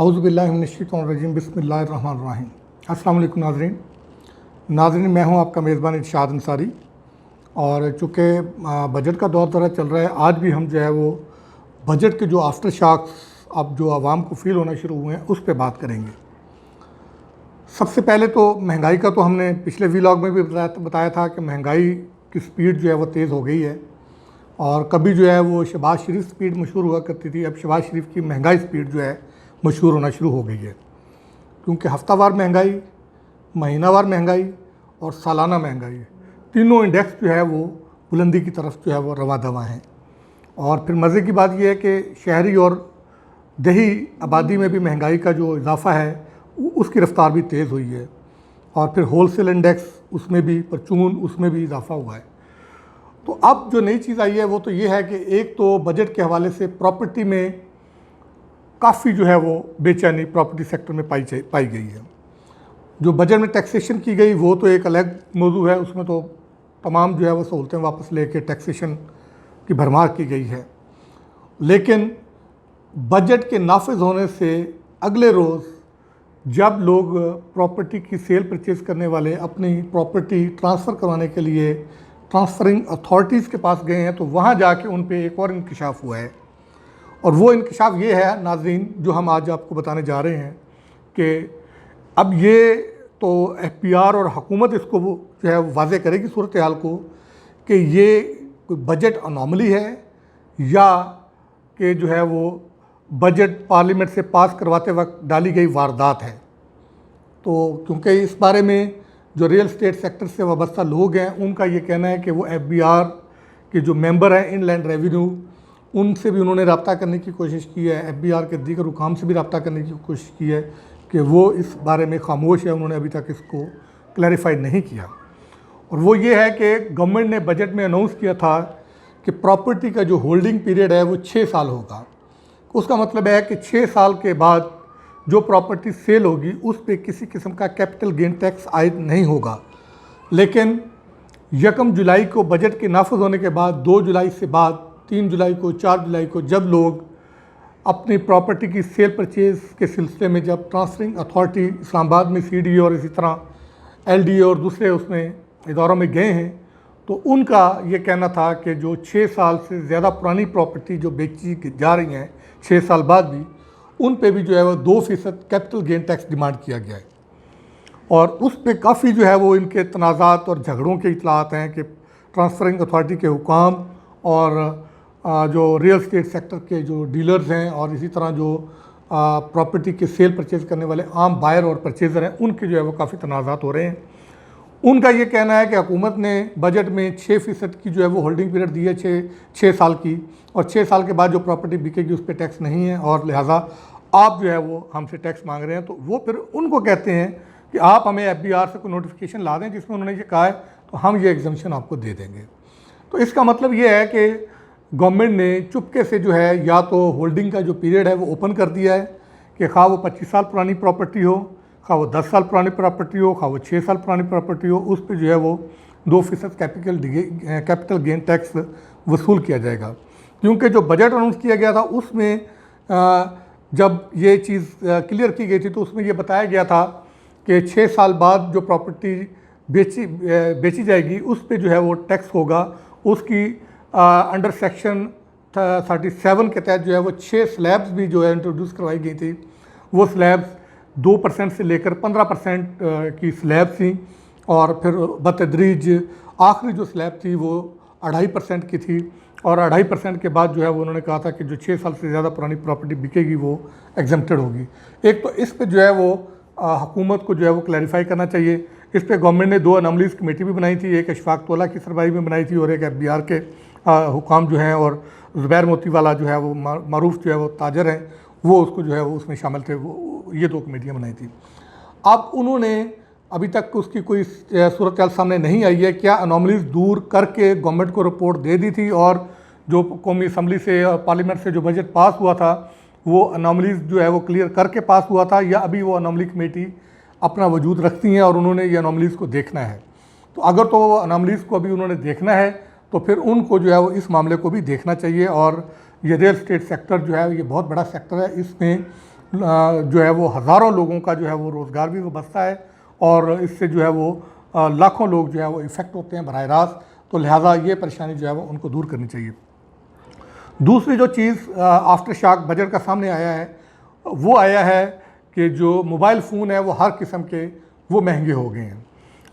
औज़ुबिल्लाहिमिनश्शैतानिर्रजीम बिस्मिल्लाहिर्रहमानिर्रहीम। अस्सलाम वालेकुम नाज़रीन, मैं हूं आपका मेज़बान इरशाद अंसारी। और चूँकि बजट का दौर दौरा चल रहा है, आज भी हम जो है वो बजट के जो आफ्टर शॉक्स अब जो आवाम को फ़ील होना शुरू हुए हैं उस पर बात करेंगे। सबसे पहले तो महंगाई का तो हमने पिछले व्लॉग में भी बताया था कि महंगाई की स्पीड जो है वो तेज़ हो गई है। और कभी जो है वो शहबाज शरीफ स्पीड मशहूर हुआ करती थी, अब शहबाज शरीफ की महंगाई स्पीड जो है मशहूर होना शुरू हो गई है। क्योंकि हफ्तावार महंगाई, महीनावार महंगाई और सालाना महंगाई, तीनों इंडेक्स जो है वो बुलंदी की तरफ जो है वो रवा दवा हैं। और फिर मज़े की बात यह है कि शहरी और देही आबादी में भी महंगाई का जो इजाफ़ा है उसकी रफ्तार भी तेज़ हुई है। और फिर होलसेल इंडेक्स उसमें भी, परचून उसमें भी इजाफ़ा हुआ है। तो अब जो नई चीज़ आई है वो तो ये है कि एक तो बजट के हवाले से प्रॉपर्टी में काफ़ी जो है वो बेचैनी प्रॉपर्टी सेक्टर में पाई गई है। जो बजट में टैक्सेशन की गई वो तो एक अलग मौजू है, उसमें तो तमाम जो है वो सहूलतें वापस लेके टैक्सेशन की भरमार की गई है। लेकिन बजट के नाफिज होने से अगले रोज़ जब लोग प्रॉपर्टी की सेल परचेज़ करने वाले अपनी प्रॉपर्टी ट्रांसफ़र करवाने के लिए ट्रांसफरिंग अथॉरिटीज़ के पास गए हैं, तो वहाँ जाके उन पे एक और इंकशाफ हुआ है। और वो इंकशाफ ये है नाज़रीन, जो हम आज आपको बताने जा रहे हैं कि अब ये तो एफपीआर और हुकूमत इसको जो है वाज़े करेगी सूरत हाल को कि ये कोई बजट अनोमली है या कि जो है वो बजट पार्लियामेंट से पास करवाते वक्त डाली गई वारदात है। तो क्योंकि इस बारे में जो रियल स्टेट सेक्टर से वाबस्ता लोग हैं उनका ये कहना है कि वो एफबीआर के जो मेंबर हैं इनलैंड रेवेन्यू, उनसे भी उन्होंने रब्ता करने की कोशिश की है, एफबीआर के दीगर हुकाम से भी रब्ता करने की कोशिश की है कि वो इस बारे में खामोश है, उन्होंने अभी तक इसको क्लैरिफाई नहीं किया। और वो ये है कि गवर्नमेंट ने बजट में अनाउंस किया था कि प्रॉपर्टी का जो होल्डिंग पीरियड है वो 6 साल होगा। उसका मतलब है कि 6 साल के बाद जो प्रॉपर्टी सेल होगी उस पर किसी किस्म का कैपिटल गेन टैक्स आयद नहीं होगा। लेकिन 1 जुलाई को बजट के नाफिज होने के बाद 2 जुलाई से बाद 3 जुलाई को, 4 जुलाई को जब लोग अपनी प्रॉपर्टी की सेल परचेज़ के सिलसिले में जब ट्रांसफरिंग अथॉरिटी इस्लामाबाद में सीडी और इसी तरह एलडीए और दूसरे उसमें इदारों में गए हैं, तो उनका ये कहना था कि जो 6 साल से ज़्यादा पुरानी प्रॉपर्टी जो बेची जा रही हैं 6 साल बाद भी, उन पे भी जो है वो 2% कैपिटल गेन टैक्स डिमांड किया गया है। और उस पे काफ़ी जो है वो इनके तनाज़ात और झगड़ों के इतलात हैं कि ट्रांसफरिंग अथॉरिटी के हुकाम और जो रियल स्टेट सेक्टर के जो डीलर्स हैं और इसी तरह जो प्रॉपर्टी के सेल परचेज़ करने वाले आम बायर और परचेज़र हैं, उनके जो है वो काफ़ी तनाज़ात हो रहे हैं। उनका ये कहना है कि हुकूमत ने बजट में 6% की जो है वो होल्डिंग पीरियड दी है 6 साल की, और 6 साल के बाद जो प्रॉपर्टी बिकेगी उस पर टैक्स नहीं है, और लिहाजा आप जो है वो हमसे टैक्स मांग रहे हैं। तो वो फिर उनको कहते हैं कि आप हमें एफबीआर से कोई नोटिफिकेशन ला दें जिसमें उन्होंने ये कहा है, तो हम ये एग्जम्पशन आपको दे देंगे। तो इसका मतलब ये है कि गवर्नमेंट ने चुपके से जो है या तो होल्डिंग का जो पीरियड है वो ओपन कर दिया है कि खा वो 25 साल पुरानी प्रॉपर्टी हो, खा वो 10 साल पुरानी प्रॉपर्टी हो, खा वो 6 साल पुरानी प्रॉपर्टी हो, उस पर जो है वो 2% कैपिटल गेन टैक्स वसूल किया जाएगा। क्योंकि जो बजट अनाउंस किया गया था उसमें जब ये चीज़ क्लियर की गई थी तो उसमें ये बताया गया था कि 6 साल बाद जो प्रॉपर्टी बेची जाएगी उस पर जो है वो टैक्स होगा। उसकी अंडर सेक्शन 37 के तहत जो है वो 6 स्लैब्स भी जो है इंट्रोड्यूस करवाई गई थी। वो स्लैब्स 2% से लेकर 15% की स्लैब थी, और फिर बतदरीज आखिरी जो स्लैब थी वो 2.5% की थी, और 2.5% के बाद जो है वो उन्होंने कहा था कि जो 6 साल से ज़्यादा पुरानी प्रॉपर्टी बिकेगी वो एग्जम्प्टेड होगी। एक तो इस पे जो है वो हुकूमत को जो है वो क्लैरिफाई करना चाहिए। इस पे गवर्नमेंट ने 2 अनामलीज़ कमेटी भी बनाई थी, एक अशफाक तोला की सरबराही में बनाई थी और एक एफबीआर के हुकाम जो हैं और ज़ुबैर मोतीवाला जो है वो मारूफ जो है वो ताजर हैं, वो उसको जो है वो उसमें शामिल थे। वो ये 2 कमेटियाँ बनाई थी। अब उन्होंने अभी तक उसकी कोई सूरत हाल सामने नहीं आई है। क्या अनोमलीज़ दूर करके गवर्नमेंट को रिपोर्ट दे दी थी और जो कौमी असम्बली से पार्लियामेंट से जो बजट पास हुआ था वो अनोमलीज़ जो है वो क्लियर करके पास हुआ था, या अभी वो अनोमली कमेटी अपना वजूद रखती हैं और उन्होंने ये अनोमलीज़ को देखना है? तो अगर तो वो अनोमलीज़ को अभी उन्होंने देखना है तो फिर उनको जो है वो इस मामले को भी देखना चाहिए। और ये रियल स्टेट सेक्टर जो है ये बहुत बड़ा सेक्टर है, इसमें जो है वो हज़ारों लोगों का जो है वो रोज़गार भी वो बचता है और इससे जो है वो लाखों लोग जो है वो इफ़ेक्ट होते हैं बराह रास्त। तो लिहाजा ये परेशानी जो है वो उनको दूर करनी चाहिए। दूसरी जो चीज़ आफ्टर शॉक बजट का सामने आया है वो आया है कि जो मोबाइल फ़ोन है वो हर किस्म के वो महंगे हो गए हैं।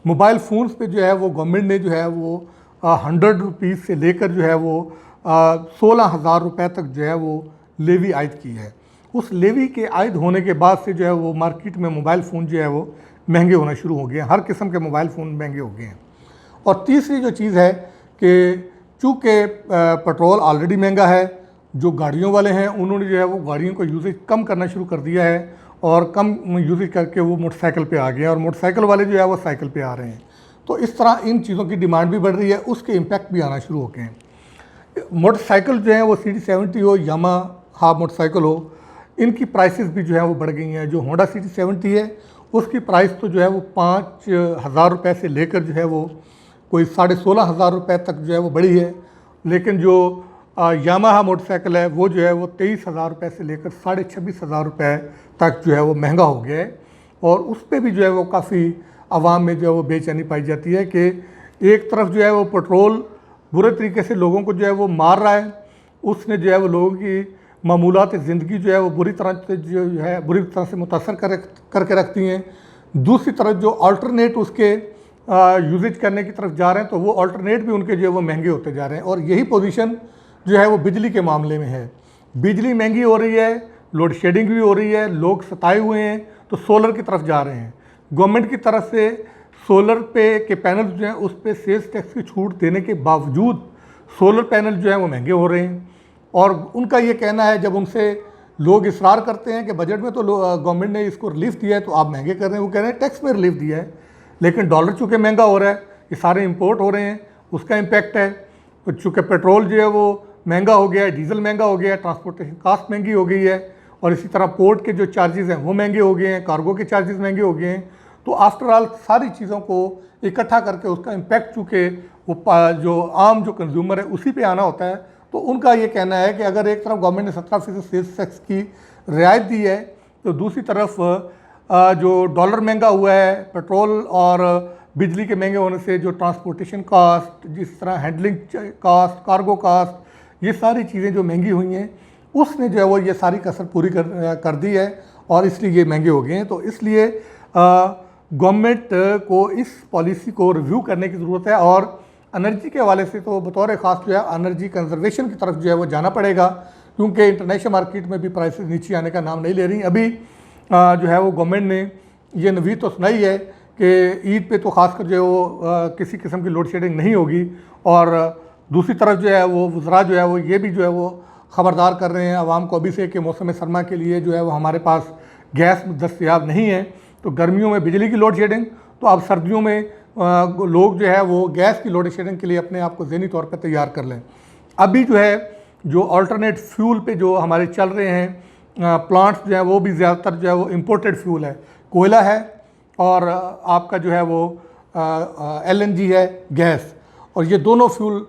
मोबाइल फ़ोन्स पे जो है वो गवर्नमेंट ने जो है वो 100 रुपीज़ से लेकर जो है वो 16,000 रुपये तक जो है वो लेवी आयद की है। उस लेवी के आयद होने के बाद से जो है वो मार्केट में मोबाइल फ़ोन जो है वो महंगे होना शुरू हो गए हैं। हर किस्म के मोबाइल फ़ोन महंगे हो गए हैं। और तीसरी जो चीज़ है कि चूँकि पेट्रोल ऑलरेडी महंगा है, जो गाड़ियों वाले हैं उन्होंने जो है वो गाड़ियों को यूजेज कम करना शुरू कर दिया है और कम यूजेज करके वो मोटरसाइकिल पे आ गए हैं और मोटरसाइकिल वाले जो है वो साइकिल पे आ रहे हैं। तो इस तरह इन चीज़ों की डिमांड भी बढ़ रही है, उसके इम्पैक्ट भी आना शुरू हो गए हैं। मोटरसाइकिल जो है वो CD70 हो, यामाहा मोटरसाइकिल हो, इनकी प्राइसेस भी जो है वो बढ़ गई हैं। जो होंडा CD70 है उसकी प्राइस तो जो है वो 5,000 रुपये से लेकर जो है वो कोई 16,500 रुपये तक जो है वो बढ़ी है। लेकिन जो यामाहा मोटरसाइकिल है वो जो है वो 23,000 रुपये से लेकर 26,500 रुपये तक जो है वो महंगा हो गया है। और उस पर भी जो है वो काफ़ी आवाम में जो है वो बेचैनी पाई जाती है कि एक तरफ जो है वो पेट्रोल बुरे तरीके से लोगों को जो है वो मार रहा है, उसने जो है वो लोगों की मामूलात ज़िंदगी जो है वो बुरी तरह से मुतासर करके रखती हैं। दूसरी तरफ जो अल्टरनेट उसके यूजेज करने की तरफ जा रहे हैं तो वो अल्टरनेट भी उनके जो है वो महंगे होते जा रहे हैं। और यही पोजीशन जो है वो बिजली के मामले में है। बिजली महंगी हो रही है, लोड शेडिंग भी हो रही है, लोग सताए हुए हैं, तो सोलर की तरफ जा रहे हैं। गवर्नमेंट की तरफ से सोलर पे के पैनल जो हैं उस पर सेल्स टैक्स की छूट देने के बावजूद सोलर पैनल जो है वो महंगे हो रहे हैं। और उनका ये कहना है, जब उनसे लोग इसरार करते हैं कि बजट में तो गवर्नमेंट ने इसको रिलीफ दिया है तो आप महंगे कर रहे हैं, वो कह रहे हैं टैक्स में रिलीफ दिया है। लेकिन डॉलर चूँकि महंगा हो रहा है, ये सारे इंपोर्ट हो रहे हैं, उसका इम्पैक्ट है। तो चूँकि पेट्रोल जो है वो महंगा हो गया है, डीजल महंगा हो गया है, ट्रांसपोर्टेशन कास्ट महंगी हो गई है और इसी तरह पोर्ट के जो चार्जेस हैं वो महंगे हो गए हैं, कार्गो के चार्जेस महंगे हो गए हैं। तो आफ्टर ऑल सारी चीज़ों को इकट्ठा करके उसका इम्पैक्ट चूँकि वो जो आम जो कंज्यूमर है उसी पे आना होता है। तो उनका ये कहना है कि अगर एक तरफ गवर्नमेंट ने 17% सेल्स टैक्स की रियायत दी है तो दूसरी तरफ जो डॉलर महंगा हुआ है, पेट्रोल और बिजली के महंगे होने से जो ट्रांसपोर्टेशन कास्ट, जिस तरह हैंडलिंग कास्ट, कार्गो कास्ट, ये सारी चीज़ें जो महंगी हुई हैं उसने जो है वो ये सारी कसर पूरी कर दी है और इसलिए ये महंगे हो गए हैं। तो इसलिए गवर्नमेंट को इस पॉलिसी को रिव्यू करने की ज़रूरत है और एनर्जी के हवाले से तो बतौर ख़ास जो है एनर्जी कंजर्वेशन की तरफ जो है वो जाना पड़ेगा, क्योंकि इंटरनेशनल मार्केट में भी प्राइसेस नीचे आने का नाम नहीं ले रही। अभी जो है वो गवर्नमेंट ने ये नवीद तो सुनाई है कि ईद पे तो ख़ासकर जो है वो किसी किस्म की लोड शेडिंग नहीं होगी। और दूसरी तरफ जो है वो वज़रा जो है वो ये भी जो है वो ख़बरदार कर रहे हैं आवाम को अभी से कि मौसम सरमा के लिए जो है वो हमारे पास गैस दस्तयाब नहीं है। तो गर्मियों में बिजली की लोड शेडिंग, तो अब सर्दियों में लोग जो है वो गैस की लोड शेडिंग के लिए अपने आप को ज़हनी तौर पर तैयार कर लें। अभी जो है जो अल्टरनेट फ्यूल पे जो हमारे चल रहे हैं प्लांट्स जो है वो भी ज़्यादातर जो है वो इम्पोर्टेड फ्यूल है, कोयला है और आपका जो है वो LNG है, गैस। और ये दोनों फ्यूल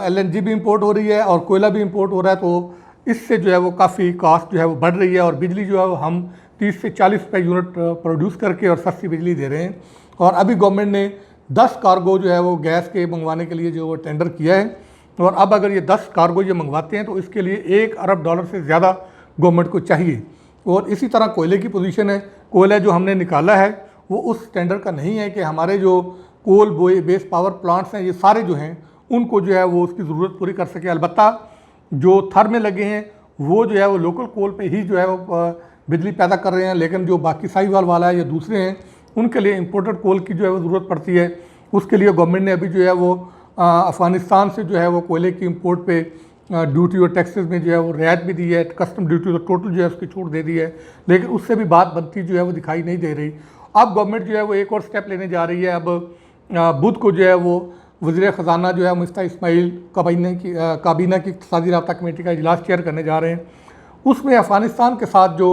LNG भी इंपोर्ट हो रही है और कोयला भी इंपोर्ट हो रहा है। तो इससे जो है वो काफ़ी कास्ट जो है वो बढ़ रही है और बिजली जो है वो हम 30 से 40 रुपये यूनिट प्रोड्यूस करके और सस्ती बिजली दे रहे हैं। और अभी गवर्नमेंट ने 10 कार्गो जो है वो गैस के मंगवाने के लिए जो वो टेंडर किया है और अब अगर ये 10 कार्गो ये मंगवाते हैं तो इसके लिए $1 अरब से ज़्यादा गवर्नमेंट को चाहिए। और इसी तरह कोयले की पोजीशन है, कोयला जो हमने निकाला है वो उस टेंडर का नहीं है कि हमारे जो कोल बेस पावर प्लांट्स हैं ये सारे जो हैं उनको जो है वो उसकी ज़रूरत पूरी कर सके। अलबत्ता जो थर में लगे हैं वो जो है वो लोकल कोल पे ही जो है वो बिजली पैदा कर रहे हैं, लेकिन जो बाकी साहिवाल वाला है या दूसरे हैं उनके लिए इंपोर्टेड कोल की जो है वो ज़रूरत पड़ती है। उसके लिए गवर्नमेंट ने अभी जो है वो अफ़गानिस्तान से जो है वो कोयले की इंपोर्ट पे ड्यूटी और टैक्सेस में जो है वो रियायत भी दी है, कस्टम ड्यूटी तो टोटल जो है उसकी छूट दे दी है, लेकिन उससे भी बात बनती जो है वो दिखाई नहीं दे रही। अब गवर्नमेंट जो है वो एक और स्टेप लेने जा रही है। अब बुध को जो है वो वज़ीर ख़जाना जो है मुफ्ती इस्माइल काबीना की इक़्तिसादी राब्ता कमेटी का इजलास चेयर करने जा रहे हैं। उसमें अफ़गानिस्तान के साथ जो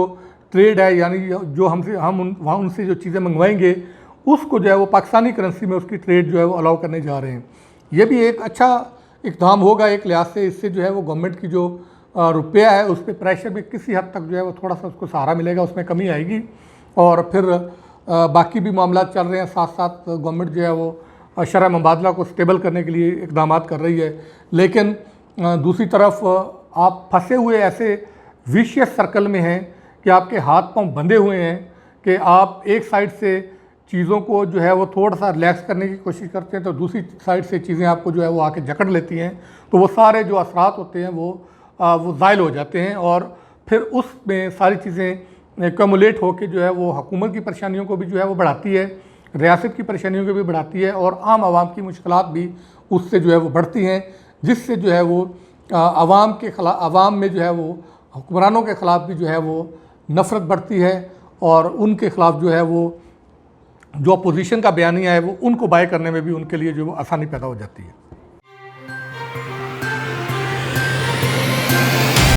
ट्रेड है, यानी जो हम वहाँ उनसे जो चीज़ें मंगवाएंगे उसको जो है वो पाकिस्तानी करेंसी में उसकी ट्रेड जो है वो अलाउ करने जा रहे हैं। ये भी एक अच्छा इक़दाम होगा एक लिहाज से। इससे जो है वो गवर्नमेंट की जो रुपया है उस पर प्रेशर में किसी हद तक जो है वो थोड़ा सा उसको सहारा मिलेगा, उसमें कमी आएगी। और फिर बाकी भी मामला चल रहे हैं, साथ साथ गवर्नमेंट जो है वो शरह मुबादला को स्टेबल करने के लिए इकदाम कर रही है। लेकिन दूसरी तरफ आप फंसे हुए ऐसे विशियस सर्कल में हैं कि आपके हाथ पांव बंधे हुए हैं कि आप एक साइड से चीज़ों को जो है वो थोड़ा सा रिलैक्स करने की कोशिश करते हैं तो दूसरी साइड से चीज़ें आपको जो है वो आके जकड़ लेती हैं। तो वो सारे जो असरात होते हैं वो ज़ायल हो जाते हैं और फिर उसमें सारी चीज़ें कमुलेट होकर जो है वो हुकूमत की परेशानियों को भी जो है वो बढ़ाती है, रियासत की परेशानियों को भी बढ़ाती है और आम आवाम की मुश्किलात भी उससे जो है वो बढ़ती हैं, जिससे जो है वो आवाम में जो है वो हुक्मरानों के ख़िलाफ़ भी जो है वो नफ़रत बढ़ती है और उनके ख़िलाफ़ जो है वो जो अपोजिशन का बयानिया है वो उनको बाय करने में भी उनके लिए जो वो आसानी पैदा हो जाती है।